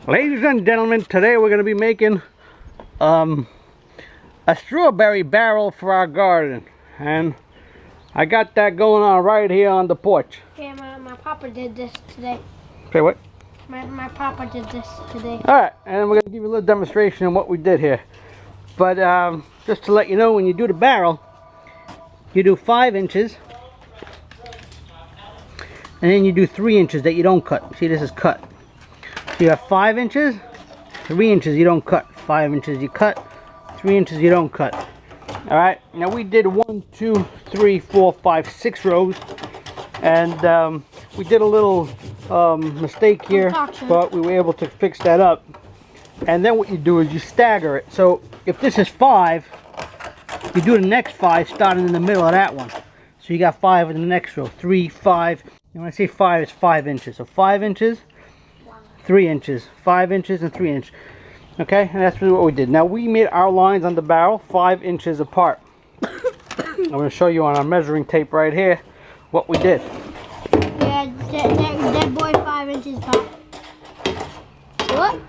Ladies and gentlemen, today we're going to be making a strawberry barrel for our garden, and I got that going on right here on the porch. Yeah, my papa did this today. Say what? My papa did this today. Alright, and we're going to give you a little demonstration of what we did here. But just to let you know, when you do the barrel, you do 5 inches, and then you do 3 inches that you don't cut. See, this is cut. So you have 5 inches, 3 inches you don't cut, 5 inches you cut, 3 inches you don't cut. Alright, now we did 1, 2, 3, 4, 5, 6 rows, and we did a little mistake here, but we were able to fix that up. And then what you do is you stagger it. So if this is 5, you do the next 5 starting in the middle of that one. So you got 5 in the next row, 3, 5, and when I say 5, it's 5 inches. So 5 inches, 3 inches, 5 inches, and 3 inches. Okay, and that's really what we did. Now we made our lines on the barrel 5 inches apart. I'm going to show you on our measuring tape right here what we did. Yeah, that boy 5 inches apart. What?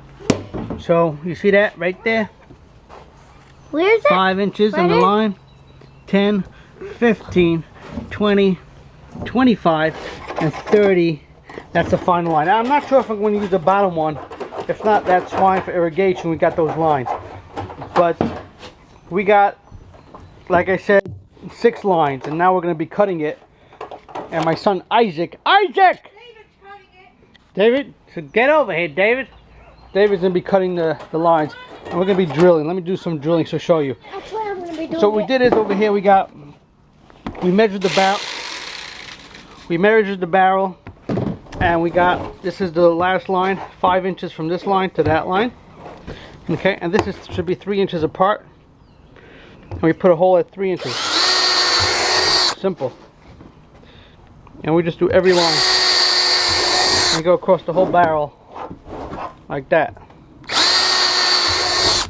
So you see that right there? Where's that? 5 inches on the line, 10, 15, 20, 25, and 30. That's the final line. Now, I'm not sure if I'm going to use the bottom one. If not, that's fine for irrigation. We got those lines. But we got, like I said, 6 lines, and now we're going to be cutting it. And my son Isaac, David's cutting it. David, so get over here, David. David's going to be cutting the lines, and we're going to be drilling. Let me do some drilling to show you. That's what I'm going to be doing. So what we did is over here we measured the barrel. We measured the barrel, and we got, this is the last line, 5 inches from this line to that line. Okay, and this should be 3 inches apart. And we put a hole at 3 inches. Simple. And we just do every line. And go across the whole barrel. Like that.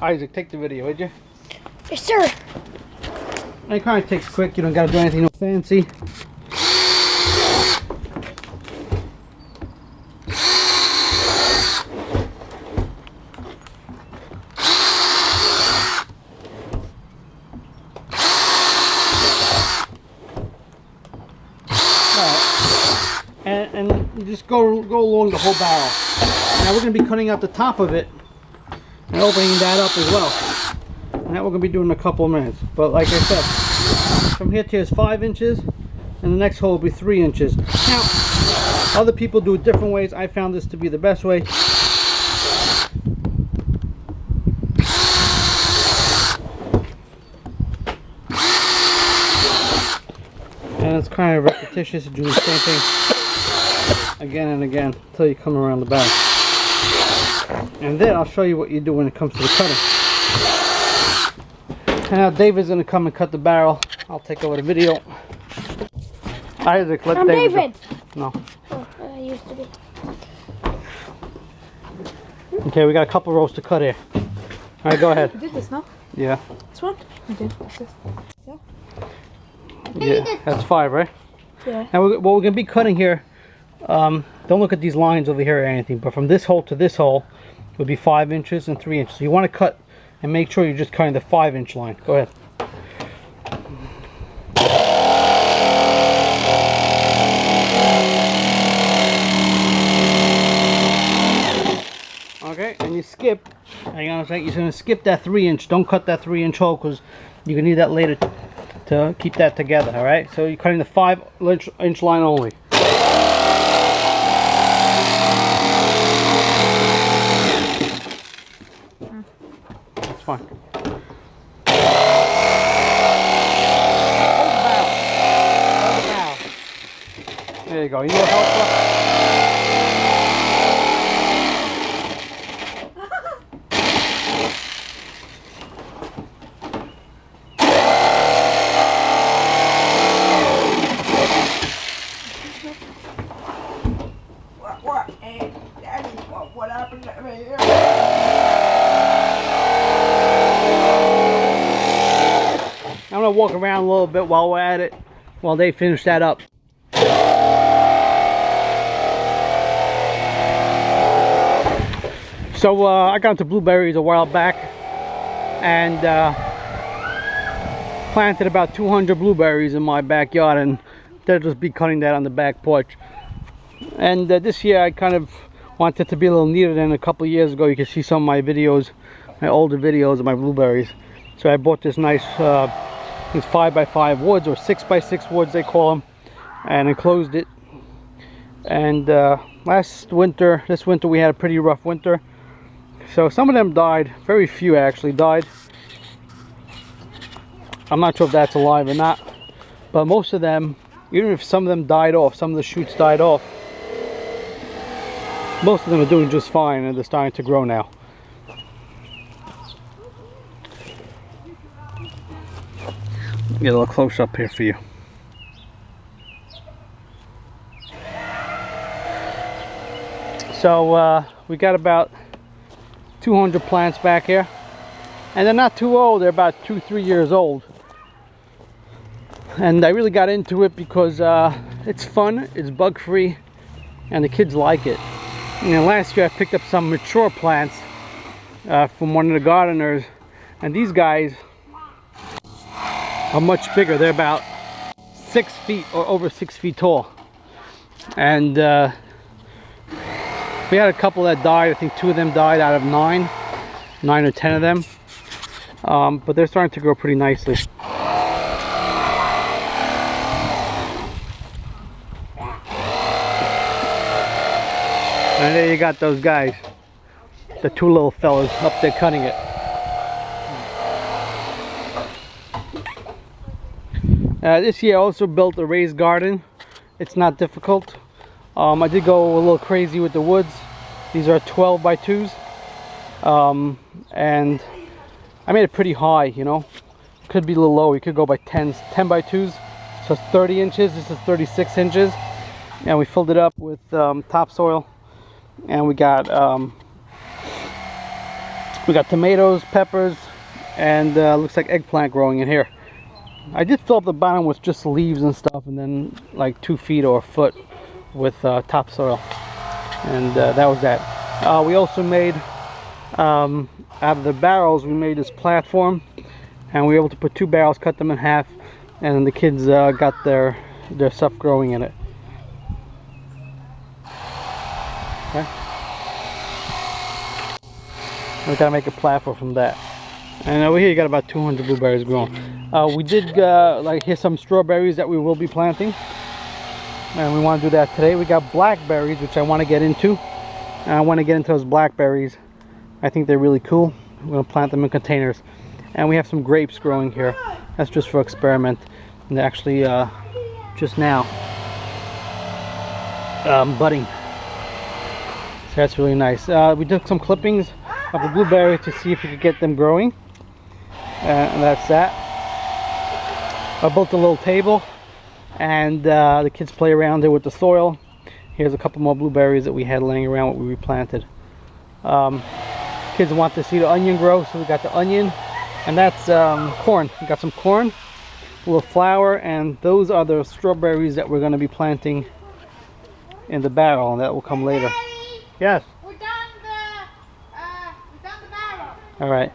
Isaac, take the video, would you? Yes, sir. And it kind of takes quick. You don't got to do anything no fancy. And you just go along the whole barrel. Now we're going to be cutting out the top of it and opening that up as well. And that we're going to be doing in a couple of minutes. But like I said, from here to here is 5 inches, and the next hole will be 3 inches. Now, other people do it different ways. I found this to be the best way. And it's kind of repetitious to do the same thing again and again until you come around the back. And then I'll show you what you do when it comes to the cutting. And now David's going to come and cut the barrel. I'll take over the video. Isaac, let I'm David. No. Oh, I used to be. Okay, we got a couple rows to cut here. Alright, go ahead. You did this, no? Yeah. This one? You did. What's this? Yeah. Yeah, that's 5, right? Yeah. Now, what we're going to be cutting here, don't look at these lines over here or anything, but from this hole to this hole would be 5 inches and 3 inches. So you want to cut and make sure you're just cutting the 5-inch line. Go ahead. Okay, and you skip, hang on a second, you're going to skip that 3-inch. Don't cut that 3-inch hole because you're going to need that later to keep that together, alright? So you're cutting the 5-inch line only. That's fine. There you go. You need help? What happened to me here? I'm going to walk around a little bit while we're at it, while they finish that up. So I got into blueberries a while back and planted about 200 blueberries in my backyard, and they'll just be cutting that on the back porch. And this year I kind of wanted to be a little neater than a couple of years ago. You can see some of my videos, my older videos of my blueberries. So I bought this nice these 5x5 woods, or 6x6 woods they call them, and enclosed it. And this winter we had a pretty rough winter, so some of them died. Very few actually died. I'm not sure if that's alive or not, but most of them, even if some of them died off, some of the shoots died off, most of them are doing just fine, and they're starting to grow now. Get a little close up here for you. So we got about 200 plants back here, and they're not too old. They're about 2-3 years old, and I really got into it because it's fun, it's bug free, and the kids like it. You know, last year I picked up some mature plants from one of the gardeners, and these guys are much bigger. They're about 6 feet or over 6 feet tall, and we had a couple that died. I think 2 of them died out of 9 or 10 of them, but they're starting to grow pretty nicely. And there you got those guys, the 2 little fellas up there cutting it. This year I also built a raised garden. It's not difficult. I did go a little crazy with the woods. These are 12x2s, and I made it pretty high, you know. Could be a little low. You could go by 10x2s, so it's 30 inches. This is 36 inches, and we filled it up with topsoil, and we got tomatoes, peppers, and looks like eggplant growing in here. I did fill up the bottom with just leaves and stuff, and then like 2 feet or a foot with topsoil, and that was that. We also made out of the barrels, we made this platform, and we were able to put 2 barrels, cut them in half, and the kids got their stuff growing in it. Okay. We gotta make a platform from that, and over here you got about 200 blueberries growing. We did like here's some strawberries that we will be planting, and we want to do that today. We got blackberries, which I want to get into, and I want to get into those blackberries. I think they're really cool. We're going to plant them in containers. And we have some grapes growing here. That's just for experiment, and they're actually just now budding, so that's really nice. We took some clippings of the blueberries to see if we could get them growing, and that's that. I built a little table, and the kids play around there with the soil. Here's a couple more blueberries that we had laying around what we replanted. Kids want to see the onion grow, so we got the onion, and that's corn. We got some corn, a little flour, and those are the strawberries that we're going to be planting in the barrel, and that will come later. Yes? We're done the barrel. All right.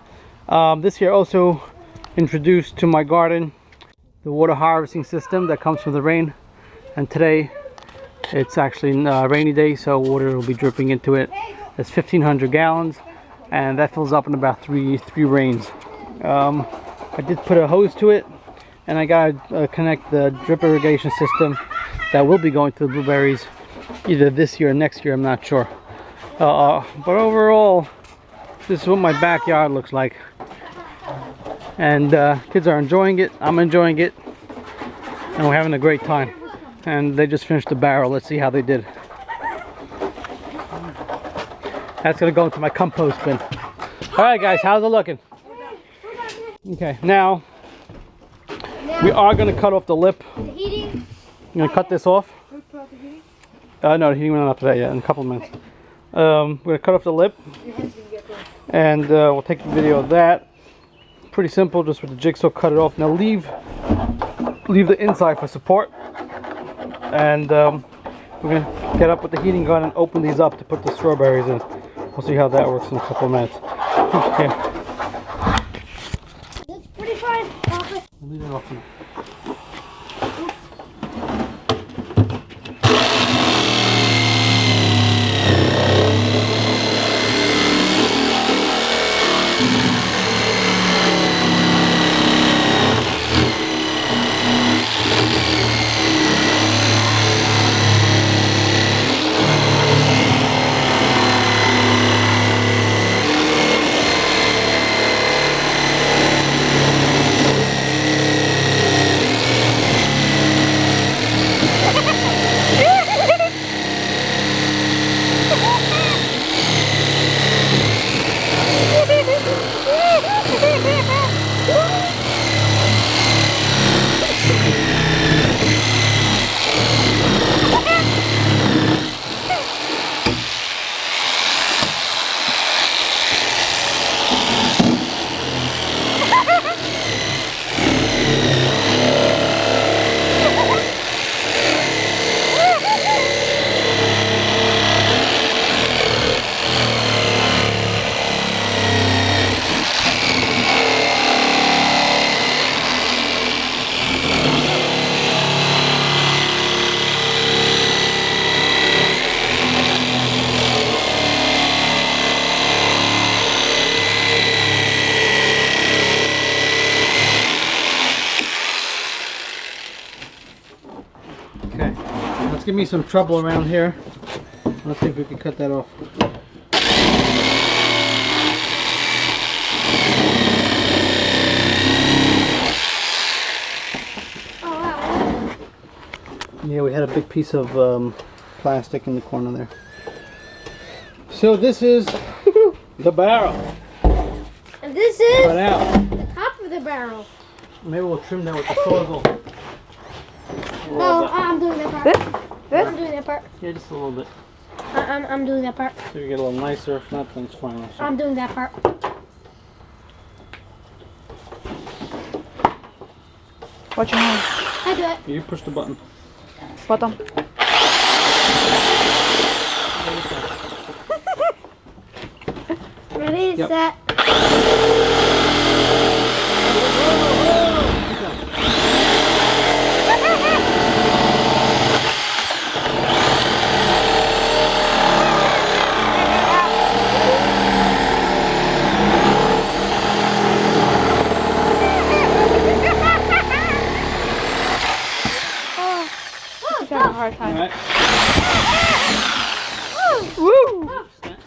This year also introduced to my garden the water harvesting system that comes from the rain, and today it's actually a rainy day, so water will be dripping into it. It's 1,500 gallons, and that fills up in about three rains. I did put a hose to it, and I gotta connect the drip irrigation system that will be going to the blueberries either this year or next year, I'm not sure. But overall, this is what my backyard looks like, and kids are enjoying it, I'm enjoying it, and we're having a great time. And they just finished the barrel. Let's see how they did. That's gonna go into my compost bin. All right, guys, how's it looking? Okay, now we are gonna cut off the lip. The heating. I'm gonna cut this off. No, the heating went up to that yet in a couple of minutes. We're gonna cut off the lip, and we'll take a video of that. Pretty simple, just with the jigsaw, cut it off. Now leave the inside for support, and we're gonna get up with the heating gun and open these up to put the strawberries in. We'll see how that works in a couple of minutes. Okay. That's pretty fine. Papa. Leave it off. Okay, let's give me some trouble around here. Let's see if we can cut that off. Oh, wow. Yeah, we had a big piece of plastic in the corner there. So this is the barrel. And this is Cut out. the top of the barrel. Maybe we'll trim that with the sawzall. No, I'm doing that part. This? I'm doing that part. Yeah, just a little bit. I'm doing that part. So you get a little nicer. If not, then it's fine. Also. I'm doing that part. Watch your hand. I do it. You push the button. Bottom. Ready, Yep. set. He's having a hard All time. right. Woo!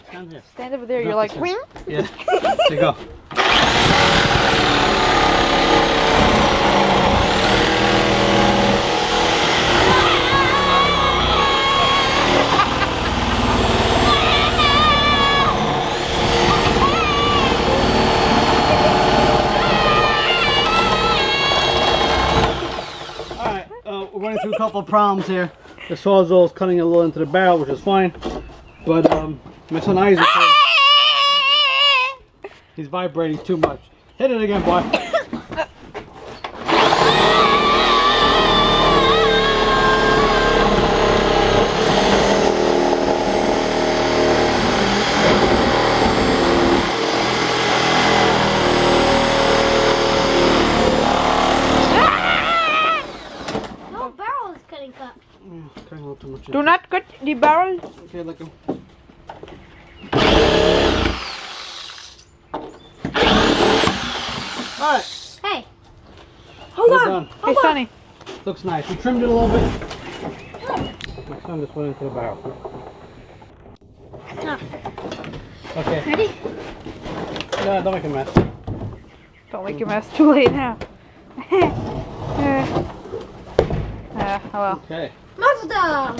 Stand here. Stand over there. You're Not like, this wing. Yeah. There you go. Alright, we're running through a couple of problems here. The sawzall is cutting a little into the barrel, which is fine. But my son Isaac, he's vibrating too much. Hit it again, boy. No barrel is cutting cut. Cutting a little too much. Do not cut the barrel. Okay, let go. Alright, Hey. Hold we're on. done. Hey, Sonny. Looks nice. We trimmed it a little bit. My son just went into the barrel. Okay. Ready? No, don't make a mess. Don't make a mess. Too late now. Oh well. Okay. Mazda.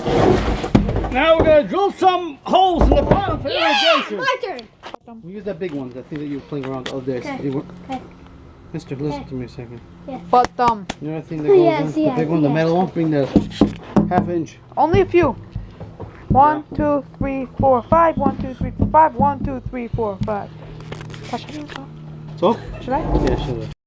Now we're gonna drill some holes in the bottom for irrigation. My turn. We use that big one, that thing that you were playing around the other day. Okay. Okay. Mister, listen to me a second. Bottom. You know that thing that goes Yes, in? yes, The big one, the yes. metal one? Bring the half-inch. Only a few. 1, 2, 3, 4, 5. 1, 2, 3, 4, 5. 1, 2, 3, 4, 5. So? Should I? Yeah, sure.